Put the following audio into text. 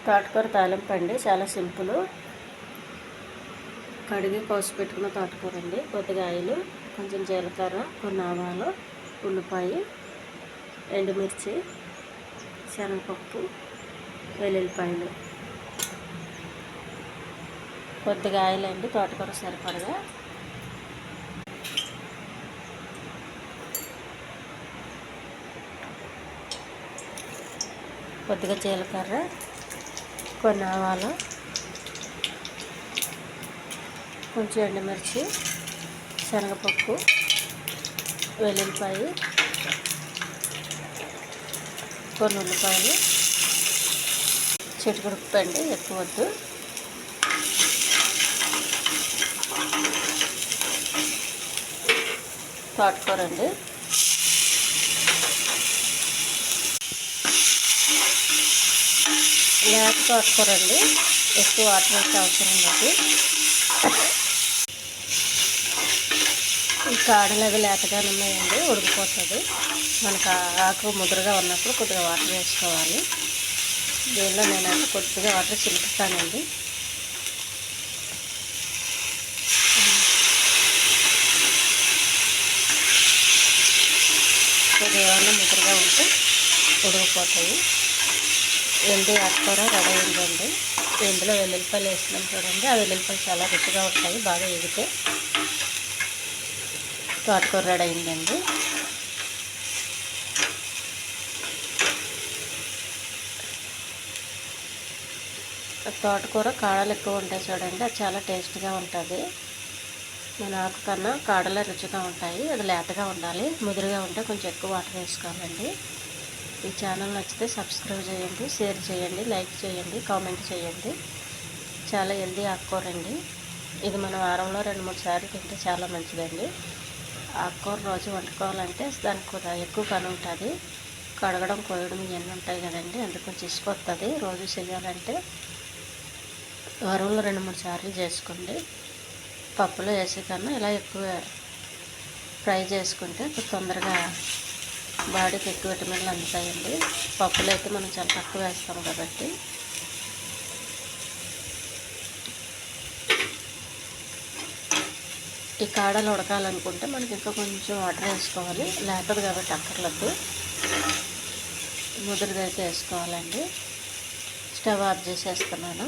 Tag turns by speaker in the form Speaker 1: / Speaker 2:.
Speaker 1: తోటకూర తాలింపు అండి, చాలా సింపుల్. కడిగి కోసి పెట్టుకున్న తోటకూర అండి. కొద్దిగా ఆయిల్, కొంచెం జీలకర్ర, కొన్ని ఆవాలు, ఉల్లిపాయ, ఎండుమిర్చి, శనగపప్పు, వెల్లుల్లిపాయలు, కొద్దిగా ఆయిల్ అండి, తోటకూర సరిపడగా. కొద్దిగా జీలకర్ర, కొన్ని ఆవాలు, కొంచెం ఎండుమిర్చి, శనగపప్పు, వెల్లుల్లిపాయ, కొన్ని ఉల్లిపాయలు, చిటికెడు ఉప్పు అండి, ఎక్కువ వద్దు. తోటకూర అండి, లేత తోటకూర అండి, ఎక్కువ వాటర్ వేసే అవసరం లేదు. ఈ కాడలు అవి లేతగానే ఉన్నాయండి, ఉడికిపోతుంది. మనకు ఆకు ముదురుగా ఉన్నప్పుడు కొద్దిగా వాటర్ వేసుకోవాలి. దీనిలో నేనైతే కొద్దిగా వాటర్ చిలుపుతానండి. కొద్దిగా ఏమన్నా ముదురుగా ఉంటే ఉడికిపోతాయి. ఎండి ఆకుకూర రెడీ అయిందండి. ఇందులో వెల్లుల్లిపాయలు వేసినాం చూడండి, ఆ వెల్లుల్లిపాయలు చాలా రుచిగా ఉంటాయి, బాగా ఎగితే. తోటకూర రెడీ అయిందండి. తోటకూర కాడలు ఎక్కువ ఉంటాయి చూడండి, అది చాలా టేస్ట్గా ఉంటుంది. మన ఆకు కన్నా కాడలే రుచిగా ఉంటాయి. అది లేతగా ఉండాలి, ముదురుగా ఉంటే కొంచెం ఎక్కువ వాటర్ వేసుకోవాలండి. ఈ ఛానల్ నచ్చితే సబ్స్క్రైబ్ చేయండి, షేర్ చేయండి, లైక్ చేయండి, కామెంట్ చేయండి. చాలా హెల్దీ ఆకుకూర అండి. ఇది మన వారంలో 2-3 సార్లు తింటే చాలా మంచిదండి. ఆకుకూర రోజు వండుకోవాలంటే దానికి కూడా ఎక్కువ పని ఉంటుంది. కడగడం, కోయడం ఇవన్నీ ఉంటాయి కదండి, అందుకు కొంచెం ఇసుకొస్తుంది. రోజు చేయాలంటే వారంలో 2-3 సార్లు చేసుకోండి. పప్పులో వేసే కన్నా ఇలా ఎక్కువ ఫ్రై చేసుకుంటే తొందరగా బాడీకి ఎక్కువ విటమిన్లు అందుతాయండి. పప్పులో అయితే మనం చాలా తక్కువ వేస్తాం కాబట్టి. ఈ కాడలు ఉడకాలనుకుంటే మనకి ఇంకా కొంచెం వాటర్ వేసుకోవాలి. లేతది కాబట్టి అక్కర్లేదు, ముదురుగా అయితే వేసుకోవాలండి. స్టవ్ ఆఫ్ చేసేస్తున్నాను.